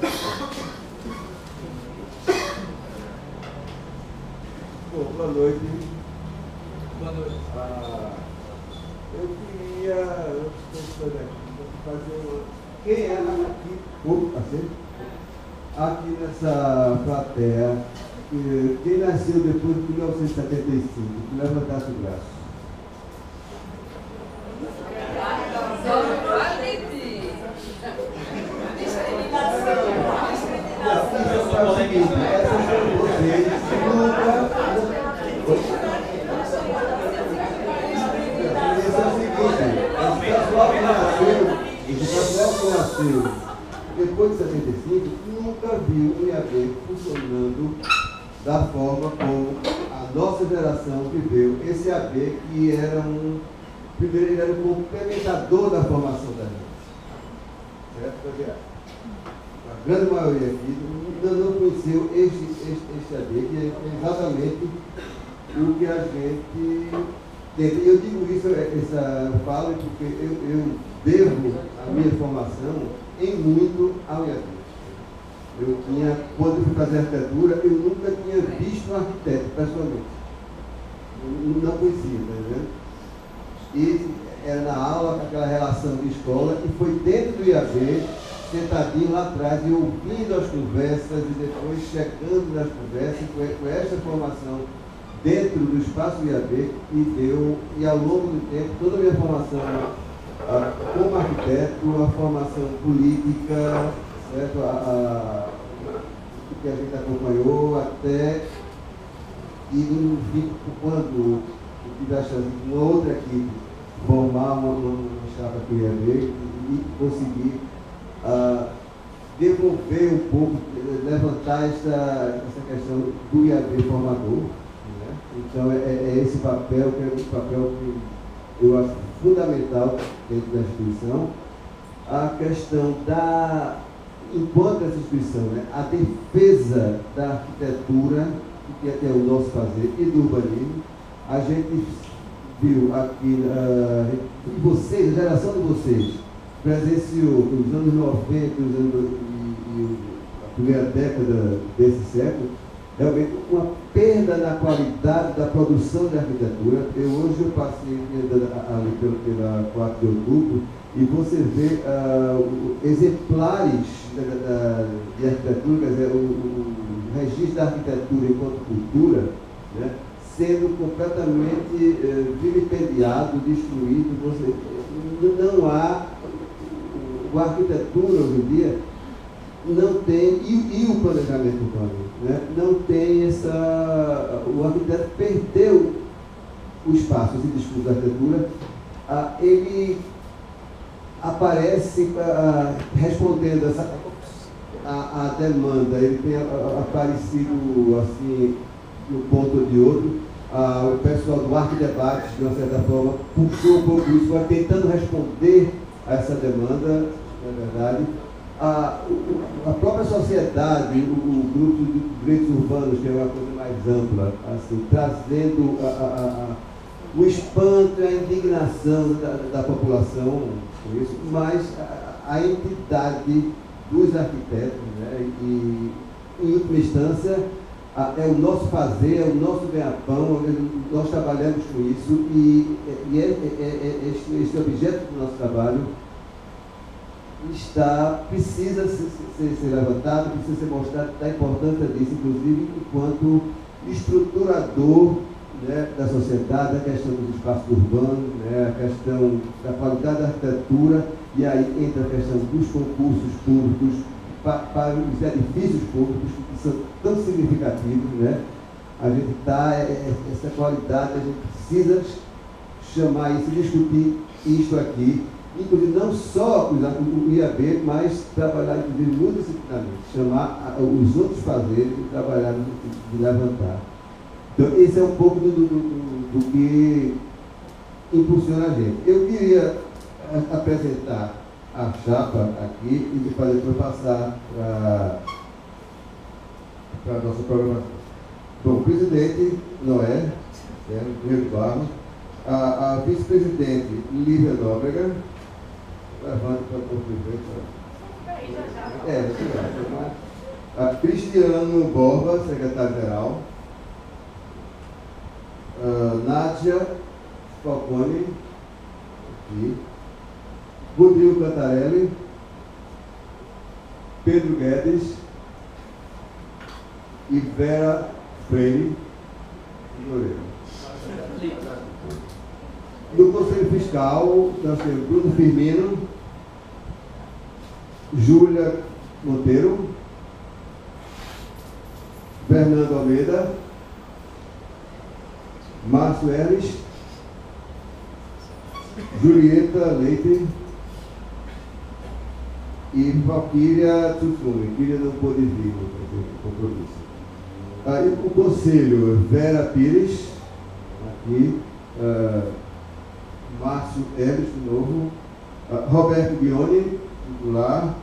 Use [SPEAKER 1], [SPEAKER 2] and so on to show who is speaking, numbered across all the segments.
[SPEAKER 1] Bom, boa noite.
[SPEAKER 2] Boa noite.
[SPEAKER 1] Eu queria fazer uma... Quem é aqui? Assim? Aqui nessa plateia, quem nasceu depois de 1975, que levantasse o braço. Esse pessoal que nasceu depois de 75 nunca viu o IAB funcionando da forma como a nossa geração viveu esse IAB, que era primeiro ele era um complementador da formação da gente. Certo? Porque a grande maioria aqui ainda não conheceu este IAB, que é exatamente o que a gente tenta. E eu digo isso, eu falo porque eu devo a minha formação em muito ao IAB. Quando eu fui fazer arquitetura, eu nunca tinha visto um arquiteto, pessoalmente. Eu não conhecia, tá vendo? E era na aula, com aquela relação de escola, e foi dentro do IAB, sentadinho lá atrás, e ouvindo as conversas, e depois chegando nas conversas, com essa formação dentro do espaço do IAB, e ao longo do tempo, toda a minha formação como arquiteto, a formação política, certo? O que a gente acompanhou até quando eu tive a chance de uma outra equipe formar uma chapa que eu ia ver e conseguir devolver um pouco, levantar essa questão do IAB formador. Né? Então é esse papel que é um papel que eu acho fundamental dentro da instituição. A questão enquanto essa instituição, né, a defesa da arquitetura, que é o nosso fazer, e do urbanismo, a gente viu aqui, e vocês, a geração de vocês, presenciou nos anos 90 e a primeira década desse século, realmente uma perda na qualidade da produção de arquitetura. Hoje eu passei ali pela 4 de outubro e você vê exemplares de arquitetura, quer dizer, o registro da arquitetura enquanto cultura, né, sendo completamente vilipendiado, destruído. Não há... A arquitetura hoje em dia não tem, e o planejamento urbano, né, não tem o arquiteto perdeu o espaço, esse discurso da arquitetura, ele aparece respondendo a demanda, ele tem aparecido assim, de um ponto ou de outro. O pessoal do Arquidebates, de uma certa forma, puxou um pouco isso, vai tentando responder a essa demanda, na verdade. A própria sociedade, o grupo de direitos urbanos, que é uma coisa mais ampla, assim, trazendo o espanto e a indignação da população com isso, mas a entidade dos arquitetos, né, e, em última instância, é o nosso fazer, é o nosso ganha-pão, nós trabalhamos com isso, e este objeto do nosso trabalho precisa ser levantado, precisa ser mostrado da importância disso, inclusive enquanto estruturador, né, da sociedade, a questão dos espaços urbanos, né, a questão da qualidade da arquitetura, e aí entra a questão dos concursos públicos para os edifícios públicos, que são tão significativos, né? A gente essa qualidade, a gente precisa chamar isso, discutir isto aqui, inclusive não só o IAB, mas trabalhar inclusive multidisciplinarmente, chamar os outros fazeres e trabalhar de levantar. Então, esse é um pouco do que impulsiona a gente. Eu queria apresentar a chapa aqui e depois passar para a nossa programação. Bom, o presidente Noé, Rio Barros, a vice-presidente Lívia Nóbrega, levando para o prefeito. Cristiano Borba, secretário-geral. Nádia Falcone, aqui. Rodrigo Cantarelli. Pedro Guedes. E Vera Freire. No Conselho Fiscal, nós temos Bruno Firmino, Júlia Monteiro, Fernando Almeida, Márcio Eres, Julieta Leite e Valquíria Tsutsumi. Quíria não pôde vir no compromisso. Aí o Conselho, Vera Pires, aqui, Márcio Eres, de novo, Roberto Guione, titular,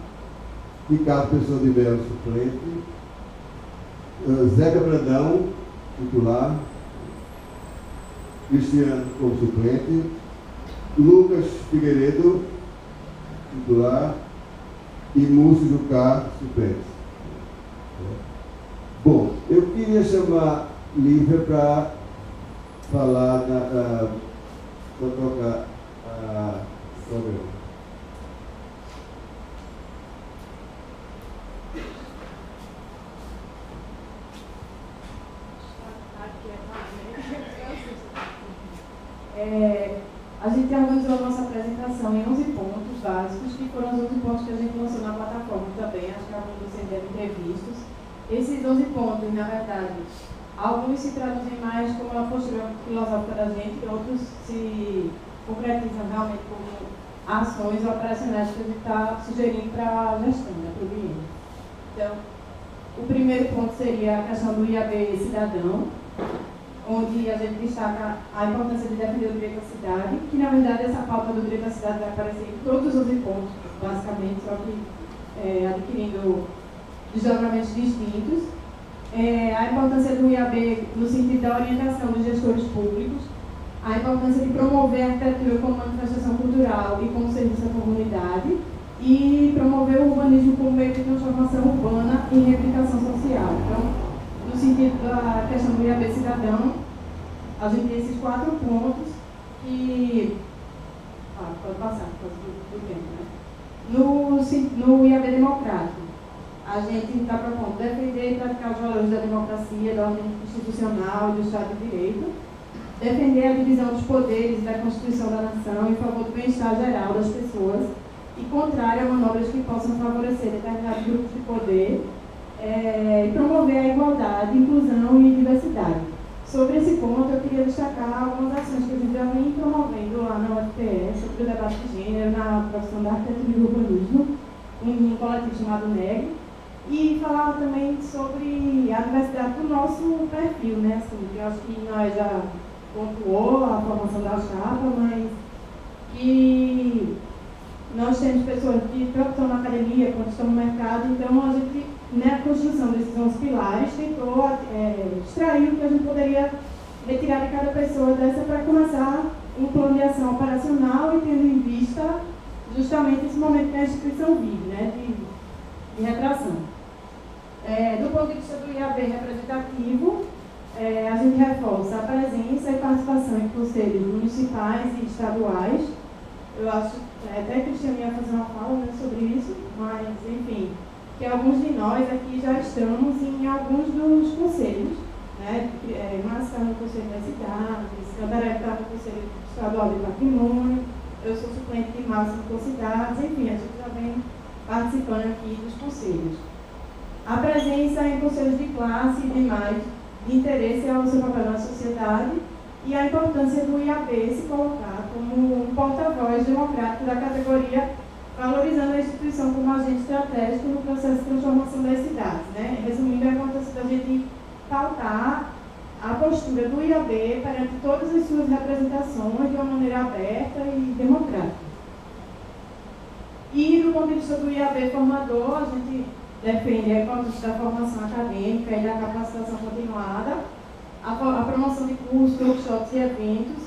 [SPEAKER 1] Ricardo Pessoa de Melo, suplente, Zeca Brandão, titular, Cristiano como suplente, Lucas Figueiredo, titular, e Múcio Jucá, suplente. Bom, eu queria chamar Lívia para falar, para tocar a programa.
[SPEAKER 3] A gente organizou a nossa apresentação em 11 pontos básicos, que foram os 11 pontos que a gente lançou na plataforma também, acho que alguns de vocês devem ter vistos. Esses 11 pontos, na verdade, alguns se traduzem mais como uma postura filosófica da gente, outros se concretizam realmente como ações operacionais que a gente está sugerindo para a gestão, para o cliente. Então, o primeiro ponto seria a questão do IAB cidadão, onde a gente destaca a importância de defender o direito à cidade, que na verdade essa pauta do direito à cidade vai aparecer em todos os 11 pontos, basicamente, só que adquirindo desdobramentos distintos. A importância do IAB no sentido da orientação dos gestores públicos, a importância de promover a arquitetura como manifestação cultural e como serviço à comunidade, e promover o urbanismo como meio de transformação urbana e reivindicação social. Então, no sentido da questão do IAB cidadão, a gente tem esses 4 pontos que... pode passar, por causa do tempo, né? No IAB democrático, a gente está propondo defender e praticar os valores da democracia, da ordem institucional e do Estado de Direito, defender a divisão dos poderes da Constituição da Nação em favor do bem-estar geral das pessoas e contrário a manobras que possam favorecer determinados grupos de poder, e promover a igualdade, inclusão e diversidade. Sobre esse ponto, eu queria destacar algumas ações que a gente já vem promovendo lá na UFPE sobre o debate de gênero, na profissão da arquitetura e do urbanismo, um coletivo chamado NEG, e falar também sobre a diversidade do nosso perfil, né? Assim, eu acho que nós já pontuou a formação da chapa, mas que nós temos pessoas que tanto estão na academia quanto estão no mercado, então a gente, na construção desses 11 pilares, tentou extrair o que a gente poderia retirar de cada pessoa dessa para começar um plano de ação operacional e tendo em vista justamente esse momento que a instituição vive, né, de retração. Do ponto de vista do IAB representativo, a gente reforça a presença e participação em conselhos municipais e estaduais. Eu acho, até que o Cristiano ia fazer uma fala, né, sobre isso, mas, enfim, que alguns de nós aqui já estamos em alguns dos conselhos, né? Márcio está no Conselho das Cidades, Cantarelli está no Conselho Estadual de Patrimônio, eu sou suplente de Márcio no Concidades, enfim, a gente já vem participando aqui dos conselhos. A presença em conselhos de classe e demais de interesse ao seu papel na sociedade e a importância do IAB se colocar como um porta-voz democrático da categoria, valorizando a instituição como agente estratégico no processo de transformação das cidades, né? Resumindo, a importância da gente pautar a postura do IAB perante todas as suas representações de uma maneira aberta e democrática. E, do ponto de vista do IAB formador, a gente defende a importância da formação acadêmica e da capacitação continuada, a promoção de cursos, workshops e eventos,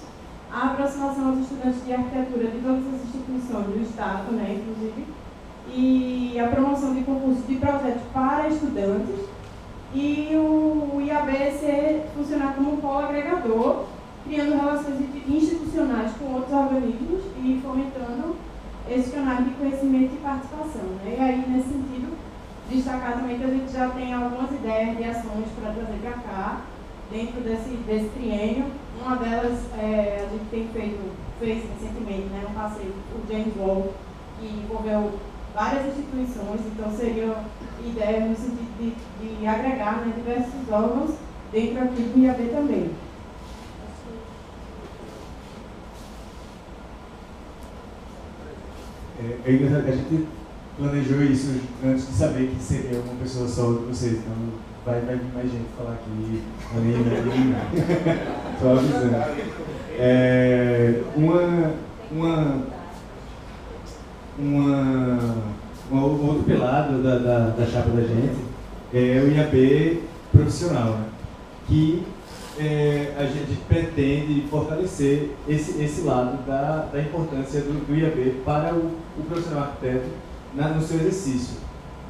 [SPEAKER 3] a aproximação aos estudantes de arquitetura de todas as instituições do Estado, né, inclusive, e a promoção de projetos para estudantes e o IABC funcionar como um polo agregador, criando relações institucionais com outros organismos e fomentando esses canais de conhecimento e participação. Né? E aí, nesse sentido, destacar também que a gente já tem algumas ideias de ações para trazer para cá, dentro desse triênio. Uma delas, a gente fez recentemente, né, um passeio, o James Wall, que envolveu várias instituições, então seria ideia no sentido de agregar, né, diversos órgãos dentro aqui do IAB também.
[SPEAKER 4] A gente planejou isso antes de saber que seria uma pessoa só de vocês, então vai vir mais gente falar aqui, só avisando. Um outro pelado da chapa da gente é o IAB profissional, né? Que a gente pretende fortalecer esse lado da importância do IAB para o profissional arquiteto no seu exercício,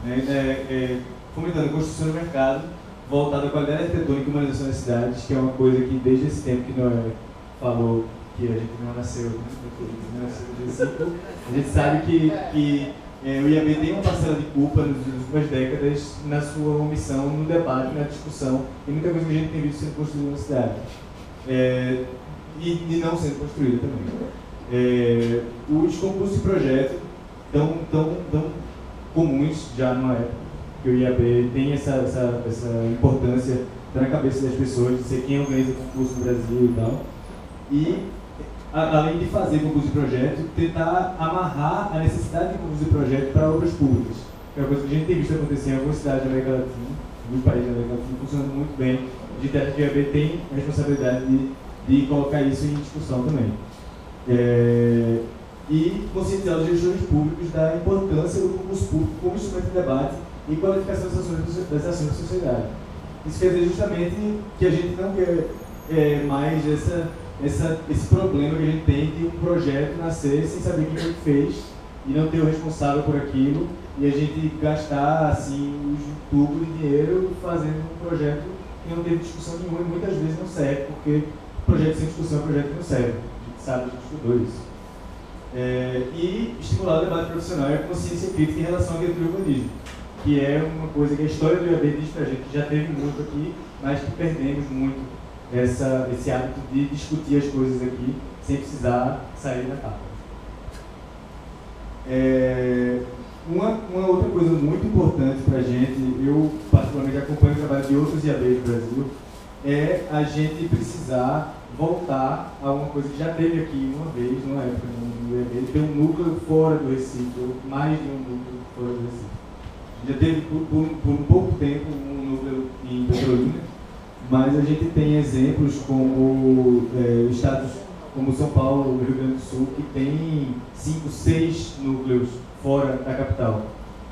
[SPEAKER 4] né? Fomentando a construção do mercado voltada à qualidade arquitetônica e humanização das cidades, que é uma coisa que desde esse tempo que Noé falou que a gente não nasceu de 5, a gente sabe que o IAB tem uma parcela de culpa nas últimas décadas na sua omissão, no debate, na discussão, e muita coisa que a gente tem visto sendo construída na cidade. E não sendo construída também. Os concursos de projeto tão comuns já numa época que o IAB tem essa importância, está na cabeça das pessoas, de ser quem organiza concurso no Brasil e tal. E, além de fazer concurso de projeto, tentar amarrar a necessidade de concurso de projeto para obras públicas. Que é uma coisa que a gente tem visto acontecer em algumas cidades da América Latina, alguns países da América Latina, funcionando muito bem. A gente acha que o IAB tem a responsabilidade de colocar isso em discussão também. E conscientizar os gestores públicos da importância do concurso público como instrumento de debate e qualificação das ações da sociedade. Isso quer dizer justamente que a gente não quer mais esse problema que a gente tem de um projeto nascer sem saber quem ele fez e não ter o responsável por aquilo e a gente gastar assim os tubos de dinheiro fazendo um projeto que não teve discussão nenhuma e muitas vezes não serve, porque projeto sem discussão é um projeto que não serve. A gente sabe, a gente estudou isso. E estimular o debate profissional e a consciência crítica em relação à arquitetura e urbanismo, que é uma coisa que a história do IAB diz pra gente, que já teve muito aqui, mas que perdemos muito esse hábito de discutir as coisas aqui sem precisar sair da capa. Uma outra coisa muito importante para a gente, eu particularmente acompanho o trabalho de outros IABs do Brasil, é a gente precisar voltar a uma coisa que já teve aqui uma vez, numa época no IAB, ter um núcleo fora do Recife, ou mais de um núcleo fora do Recife. Já teve por um pouco tempo um núcleo em Petrolina, mas a gente tem exemplos como estados como São Paulo, Rio Grande do Sul, que tem 5, 6 núcleos fora da capital.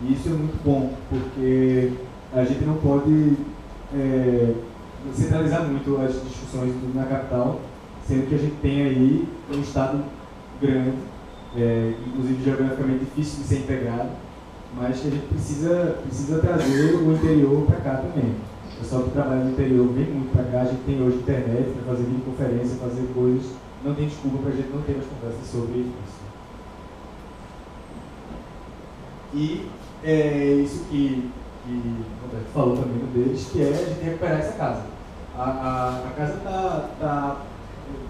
[SPEAKER 4] E isso é muito bom, porque a gente não pode centralizar muito as discussões na capital, sendo que a gente tem aí um estado grande, inclusive geograficamente difícil de ser integrado, mas que a gente precisa trazer o interior para cá também. O pessoal que trabalha no interior vem muito para cá, a gente tem hoje internet para fazer videoconferência, fazer coisas, não tem desculpa para a gente não ter mais conversas sobre isso. E isso que o Roberto falou também no deles, que é a gente recuperar essa casa. A casa está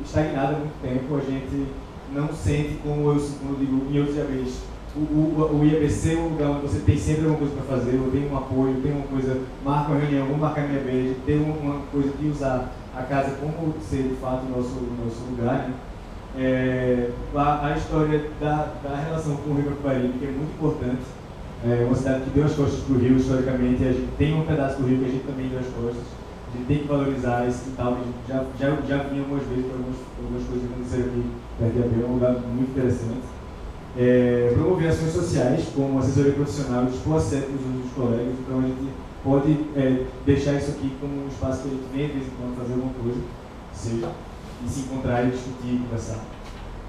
[SPEAKER 4] estagnada há muito tempo, a gente não sente, como eu digo em outros IABs, o IABC é um lugar onde você tem sempre alguma coisa para fazer, eu tenho um apoio, tem uma coisa, marca uma reunião, vamos marcar minha vez, tem uma coisa de usar a casa como ser de fato o nosso lugar, né? A história da relação com o Rio Capibaribe, que é muito importante, uma cidade que deu as costas para o Rio historicamente, a gente tem um pedaço do Rio que a gente também deu as costas, a gente tem que valorizar esse quintal, que a gente já vinha algumas vezes para algumas coisas que aconteceram aqui perto de Abel, é um lugar muito interessante. Promover ações sociais, como assessoria profissional, expor a sério os colegas, então a gente pode deixar isso aqui como um espaço que a gente vem de vez em quando fazer alguma coisa, seja, e se encontrar e discutir e conversar.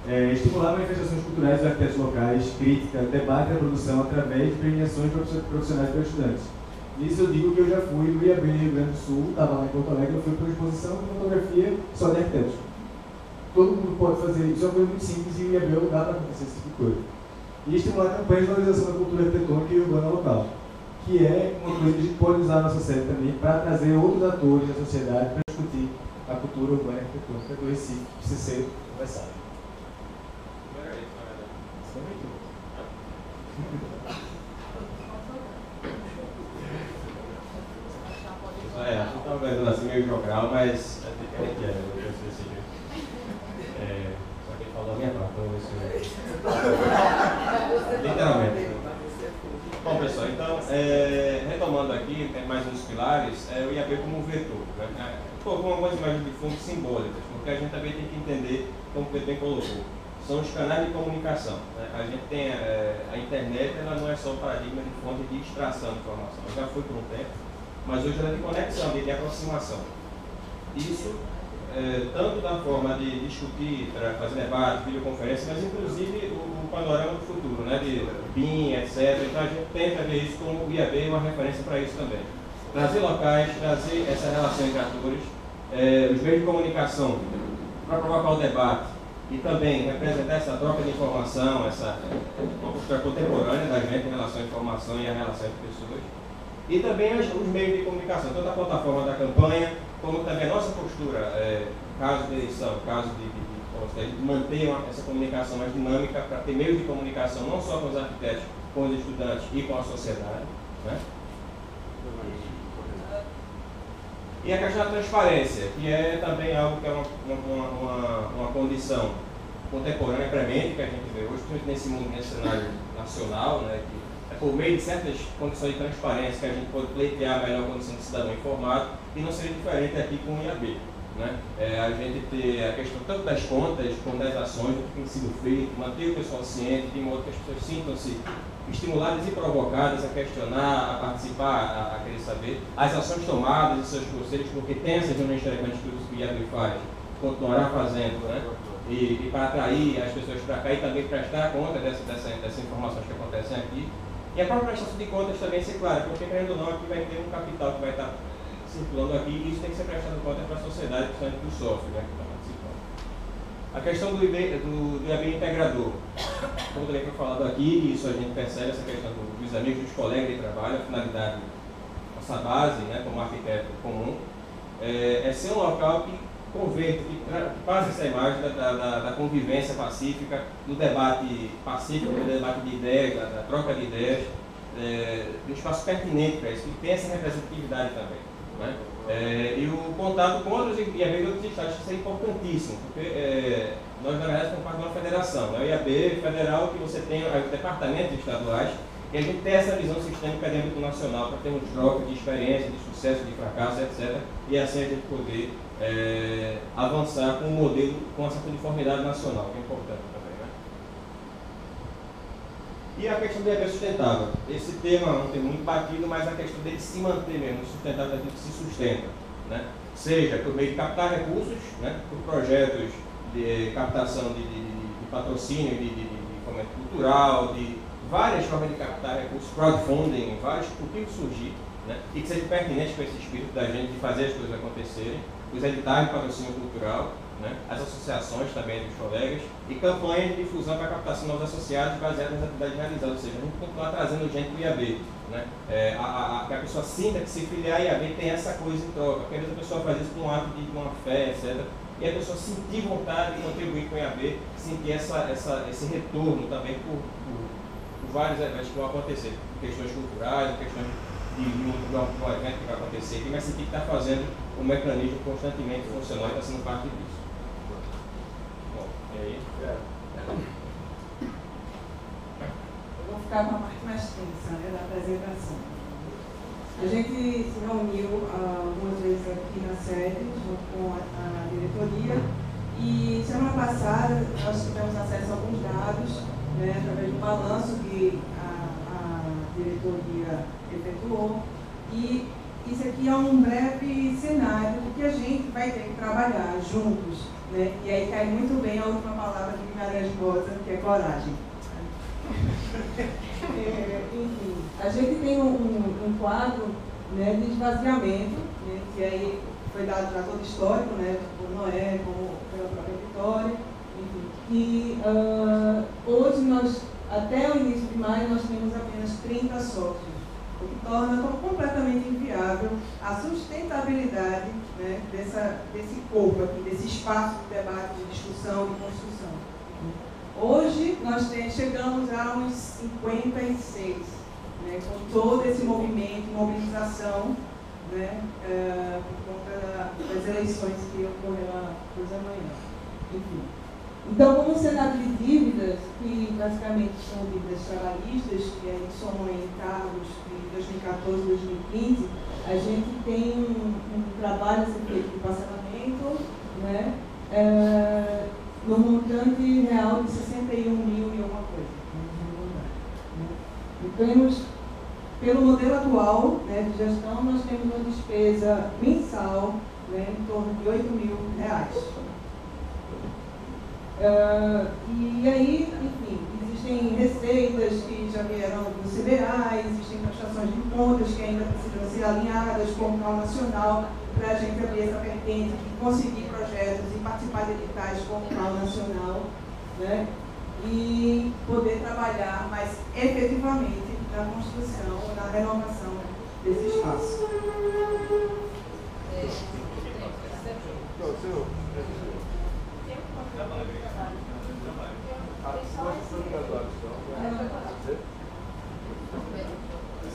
[SPEAKER 4] estimular manifestações culturais dos arquitetos locais, crítica, debate e reprodução através de premiações profissionais para estudantes. Nisso eu digo que eu já fui no IAB Rio Grande do Sul, estava lá em Porto Alegre, eu fui para uma exposição de fotografia só de arquitetos. Todo mundo pode fazer isso, é uma coisa muito simples e o IAB é o lugar para acontecer esse tipo de coisa. E estimular campanhas de valorização da cultura arquitetônica e urbana local, que é uma coisa que a gente pode usar na nossa série também para trazer outros atores da sociedade para discutir a cultura urbana e arquitetônica do Recife, que precisa ser conversado.
[SPEAKER 5] Acho que estava vendo assim meio jogral, mas é diferente, só que ele falou a minha parte, então isso literalmente. Bom, pessoal, então, retomando aqui, tem mais uns pilares, o IAB como vetor, né? Com algumas imagens de fundo simbólicas, porque a gente também tem que entender, como o Pedro bem colocou, são os canais de comunicação, né? A gente tem a internet, ela não é só um paradigma de fonte de extração de informação, ela já foi por um tempo, mas hoje ela é de conexão, de aproximação. Isso, tanto da forma de discutir, fazer debate, videoconferência, mas inclusive o panorama do futuro, né? De BIM, etc. Então a gente tenta ver isso como o IAB é uma referência para isso também. Trazer locais, trazer essa relação entre atores, os meios de comunicação para provocar o debate e também representar essa troca de informação, uma postura contemporânea da gente em relação à informação e à relação entre pessoas. E também os meios de comunicação, tanto a plataforma da campanha, como também a nossa postura, caso de eleição, caso de manter essa comunicação mais dinâmica, para ter meios de comunicação não só com os arquitetos, com os estudantes e com a sociedade, né? E a questão da transparência, que é também algo que é uma condição contemporânea premente que a gente vê hoje, nesse mundo, nesse cenário nacional, né, que é por meio de certas condições de transparência que a gente pode pleitear a melhor condição de cidadão informado, e não seria diferente aqui com o IAB. Né? A gente ter a questão tanto das contas, como das ações, do que tem sido feito, manter o pessoal ciente, de modo que as pessoas sintam-se estimuladas e provocadas a questionar, a participar, a querer saber as ações tomadas e seus conselhos, porque tem essas reuniões relevantes que o IAB faz, continuará fazendo, né? E para atrair as pessoas para cá e também prestar conta dessas informações que acontecem aqui. E a própria prestação de contas também ser clara, porque querendo ou não, aqui vai ter um capital que vai estar circulando aqui e isso tem que ser prestado conta para a sociedade, principalmente dos sócios, né, que estão participando. A questão do IAB integrador, como também foi falado aqui, isso a gente percebe, essa questão dos amigos, dos colegas de trabalho, a finalidade, nossa base, né, como arquiteto comum, é ser um local que converte, que passa essa imagem da convivência pacífica, do debate pacífico, do debate de ideias, da troca de ideias, um espaço pertinente para isso, que tem essa representatividade também. Né? E o contato com outros IAB de outros estados, isso é importantíssimo, porque nós, na verdade, somos parte de uma federação. Né? O IAB federal, que você tem os departamentos estaduais, e a gente tem essa visão sistêmica de âmbito nacional, para termos troca de experiência, de sucesso, de fracasso, etc. E assim a gente poder avançar com um modelo com essa uniformidade nacional, que é importante também. Né? E a questão do IAB sustentável. Esse tema não tem muito batido, mas a questão dele se manter mesmo, sustentável, daquilo que se sustenta. Né? Seja por meio de captar recursos, né? Por projetos de captação de patrocínio, de fomento cultural, de várias formas de captar recursos, crowdfunding, vários possíveis surgir, né? E que seja pertinente com esse espírito da gente de fazer as coisas acontecerem, os editais de patrocínio cultural, né? As associações também dos colegas e campanhas de difusão para captação de novos associados baseadas nas atividades realizadas, ou seja, a gente continuar trazendo gente do IAB, né? Que a pessoa sinta que se filiar a IAB tem essa coisa em troca, porque às vezes a pessoa faz isso por um ato de uma fé, etc. E a pessoa sentir vontade de contribuir com o IAB, sentir esse retorno também por vários eventos que vão acontecer, questões culturais, questões de um evento que vai acontecer, que vai sentir que está fazendo um mecanismo constantemente funcional e está sendo parte disso. Bom, e aí?
[SPEAKER 6] Eu vou ficar com a parte mais tensa, né, da apresentação. A gente se reuniu algumas vezes aqui na sede, junto com a diretoria, e semana passada nós tivemos acesso a alguns dados, né, através do balanço que a diretoria efetuou, e isso aqui é um breve cenário do que a gente vai ter que trabalhar juntos né? E aí cai muito bem a última palavra de Guimarães Rosa, que é coragem. Enfim, a gente tem um quadro, né, de esvaziamento, né, que aí foi dado já todo histórico, né, por Noé, como pela própria Vitória, enfim. E hoje nós, até o início de maio, nós temos apenas 30 sócios, o que torna completamente inviável a sustentabilidade, né, desse corpo aqui, desse espaço de debate, de discussão, de construção. Hoje nós chegamos a uns 56, né, com todo esse movimento, mobilização, né, por conta das eleições que ocorreram hoje amanhã. Enfim. Então, como cenário de dívidas, que basicamente são dívidas trabalhistas, que aí somam em encargos de 2014 e 2015, a gente tem um trabalho a ser feito de parcelamento, né, no montante real de 61 mil e alguma coisa. Então, pelo modelo atual, né, de gestão, nós temos uma despesa mensal, né, em torno de R$8.000. E aí, enfim, existem receitas que já vieram do CBA, existem prestações de contas que ainda precisam ser alinhadas com o Plano Nacional, para a gente abrir essa vertente de conseguir projetos e participar de editais com o Plano Nacional, né, e poder trabalhar mais efetivamente na construção, na renovação desse espaço.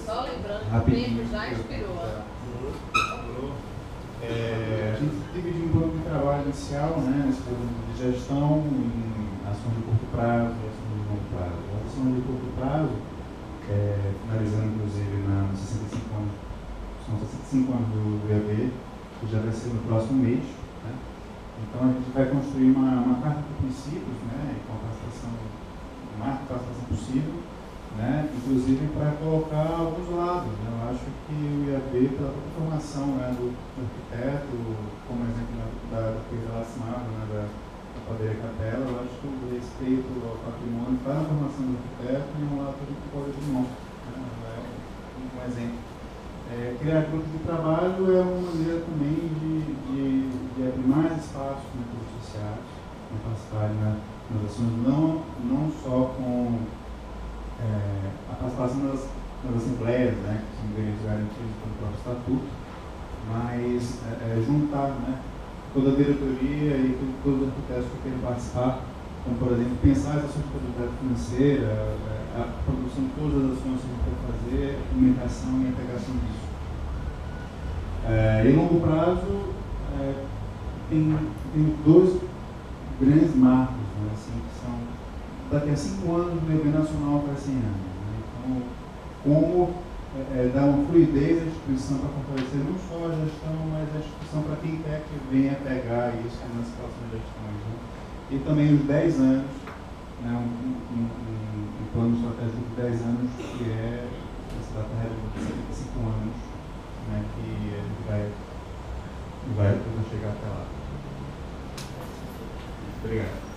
[SPEAKER 7] Só lembrando que o tempo já expirou.
[SPEAKER 8] A gente dividiu um plano de trabalho inicial, né, nesse plano de gestão, em ações de curto prazo e ações de longo prazo. A ação de curto prazo, finalizando inclusive nos 65 anos, são 65 anos do IAB, que já vai ser no próximo mês, né? Então a gente vai construir uma carta de princípios, né, com a participação, o máximo de participação possível, né, inclusive para colocar alguns lados, né? Eu acho que o IAB, pela própria formação, né, do arquiteto, como exemplo da Pedra Lasmava, né, da Padeira Capela, eu acho que o respeito ao patrimônio está na formação do arquiteto e um lado que pode de mão, né? É um exemplo. Criar grupos de trabalho é uma maneira também de abrir mais espaços para os associados, para participarem nas ações, não só com a participação nas assembleias, né, que são direitos garantidos pelo próprio estatuto, mas juntar, né, toda a diretoria e todos os arquitetos que querem participar, como, por exemplo, pensar as ações de produtividade financeira, a produção de todas as ações que a gente vai fazer, a comunicação e a integração disso. Em longo prazo, tem dois grandes marcos, né, assim, que são, daqui a 5 anos, o IAB Nacional vai 100 anos. Né? Então, como dar uma fluidez à instituição para fortalecer não só a gestão, mas a instituição para quem quer que venha pegar isso nas próximas gestões. Né? E também os 10 anos, né, um plano estratégico de 10 anos, que é essa data de 75 anos, né, que a gente vai chegar até lá. Obrigado.